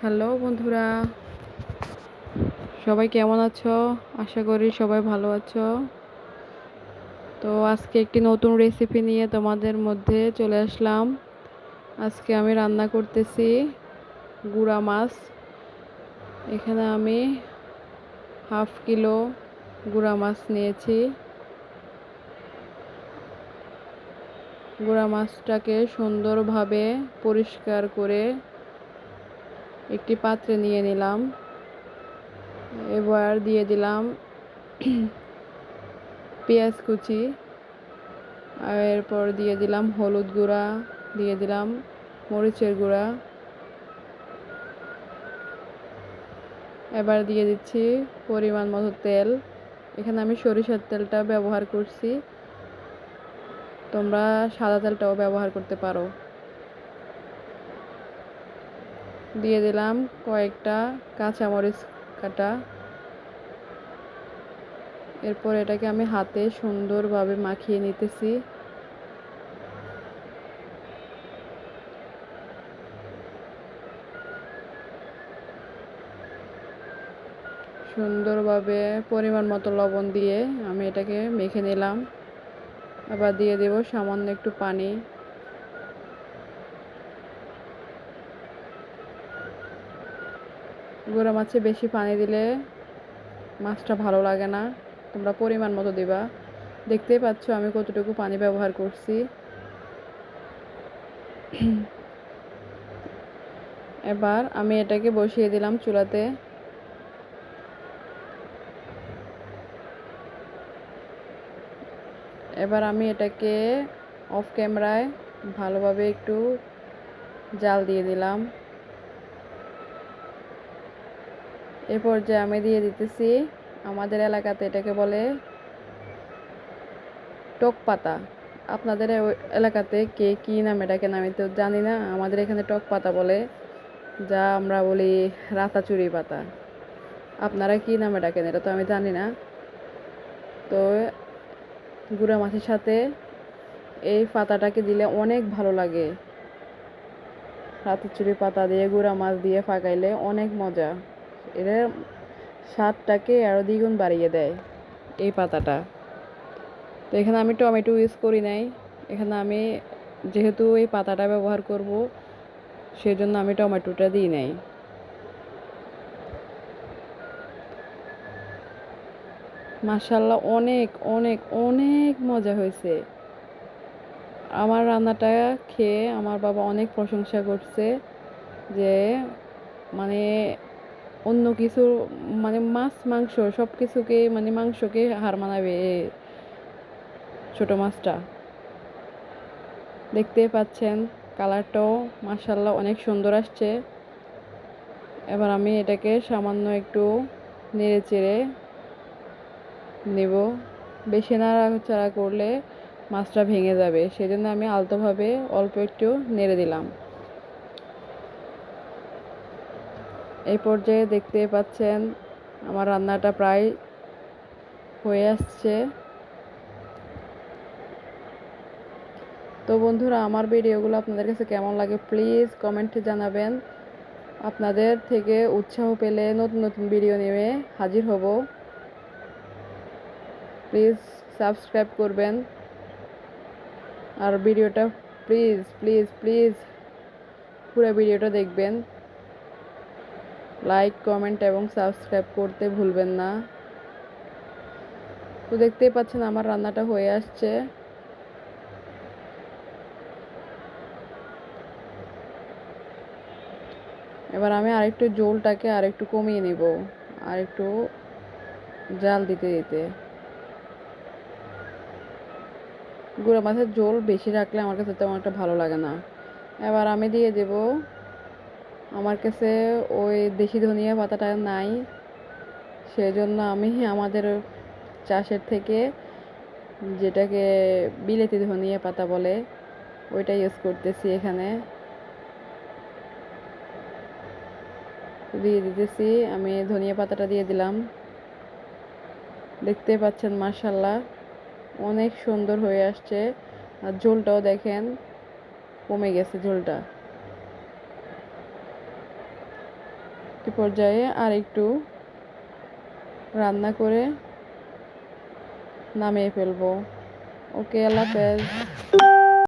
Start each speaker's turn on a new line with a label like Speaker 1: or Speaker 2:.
Speaker 1: Hello বন্ধুরা, সবাই কেমন আছো? আশা করি সবাই ভালো আছো। তো আজকে একটি নতুন রেসিপি নিয়ে তোমাদের মধ্যে চলে আসলাম। আজকে আমি রান্না করতেছি গুড়া মাছ। এখানে আমি হাফ কিলো গুড়া মাছ নিয়েছি। গুড়া মাছটাকে সুন্দরভাবে পরিষ্কার করে একটি পাত্রে নিয়ে নিলাম। এবার দিয়ে দিলাম পেঁয়াজ কুচি, আর এরপর দিয়ে দিলাম হলুদ গুঁড়া, দিয়ে দিলাম মরিচের গুঁড়া। এবার দিয়ে দিচ্ছি পরিমাণ মতো তেল। এখানে আমি সরিষার তেলটা ব্যবহার করছি, তোমরা সাদা তেলটাও ব্যবহার করতে পারো। দিয়ে দিলাম কয়েকটা কাঁচামরিচ কাটা। এরপর এটাকে আমি হাতে সুন্দরভাবে মাখিয়ে নিতেছি। সুন্দরভাবে পরিমাণ মতো লবণ দিয়ে আমি এটাকে মেখে নিলাম। আবার দিয়ে দেব সামান্য একটু পানি। গুঁড়া মাছে বেশি পানি দিলে মাছটা ভালো লাগে না, তোমরা পরিমাণ মতো দিবা। দেখতেই পাচ্ছ আমি কতটুকু পানি ব্যবহার করছি। এবার আমি এটাকে বসিয়ে দিলাম চুলাতে। এবার আমি এটাকে অফ ক্যামেরায় ভালোভাবে একটু জাল দিয়ে দিলাম। এই পর্যায়ে আমি দিয়ে দিতেছি, আমাদের এলাকাতে এটাকে বলে টক পাতা। আপনাদের এলাকাতে কে কী নামে ডাকেন আমি তো জানি না। আমাদের এখানে টক পাতা বলে, যা আমরা বলি রাতাচুরি পাতা। আপনারা কী নামে ডাকেন এটা তো আমি জানি না। তো গুঁড়া মাছের সাথে এই পাতাটাকে দিলে অনেক ভালো লাগে। রাতাচুরি পাতা দিয়ে গুঁড়া মাছ দিয়ে পাকাইলে অনেক মজা। এর স্বাদটাকে আরও দ্বিগুণ বাড়িয়ে দেয় এই পাতাটা। তো এখানে আমি টমেটো ইউজ করি নাই। এখানে আমি যেহেতু এই পাতাটা ব্যবহার করব, সেজন্য আমি টমেটোটা দিই নাই। মাশাআল্লাহ, অনেক অনেক অনেক মজা হয়েছে। আমার রান্নাটা খেয়ে আমার বাবা অনেক প্রশংসা করছে, যে মানে অন্য কিছু মানে মাছ মাংস সব কিছুকে মানে মাংসকে হার মানাবে ছোট মাছটা। দেখতেই পাচ্ছেন কালারটাও মাশাআল্লাহ অনেক সুন্দর আসছে। এবার আমি এটাকে সামান্য একটু নেড়ে চেড়ে নেব। বেশি নাড়াচাড়া করলে মাছটা ভেঙে যাবে, সেজন্য আমি আলতোভাবে অল্প একটু নেড়ে দিলাম। এই পর্যায়ে দেখতে পাচ্ছেন আমার রান্নাটা প্রায় হয়ে আসছে। তো বন্ধুরা, আমার ভিডিওগুলো আপনাদের কাছে কেমন লাগে প্লিজ কমেন্টে জানাবেন। আপনাদের থেকে উৎসাহ পেলে নতুন নতুন ভিডিও নিয়ে হাজির হব। প্লিজ সাবস্ক্রাইব করবেন, আর ভিডিওটা প্লিজ প্লিজ প্লিজ পুরো ভিডিওটা দেখবেন। লাইক, কমেন্ট এবং সাবস্ক্রাইব করতে ভুলবেন না। তো দেখতেই পাচ্ছেন আমার রান্নাটা হয়ে আসছে। এবার আমি আরেকটু ঝোলটাকে আরেকটু কমিয়ে নেব, আরেকটু জাল দিতে দিতে। গুঁড়া মাছের ঝোল বেশি রাখলে আমার কাছে তেমন একটা ভালো লাগে না। এবার আমি দিয়ে দেব, আমার কাছে ওই দেশি ধনিয়া পাতাটা নাই, সেজন্য আমি আমাদের চাষের থেকে যেটাকে বিলেতি ধনিয়া পাতা বলে ওইটা ইউজ করতেছি। এখানে দিয়ে দিতেছি, আমি ধনিয়া পাতাটা দিয়ে দিলাম। দেখতে পাচ্ছেন মাশাআল্লাহ অনেক সুন্দর হয়ে আসছে। আর ঝোলটাও দেখেন কমে গেছে ঝোলটা। এ পর্যায়ে আর একটু রান্না করে নামিয়ে ফেলবো। ওকে, আল্লাহ হাফেজ।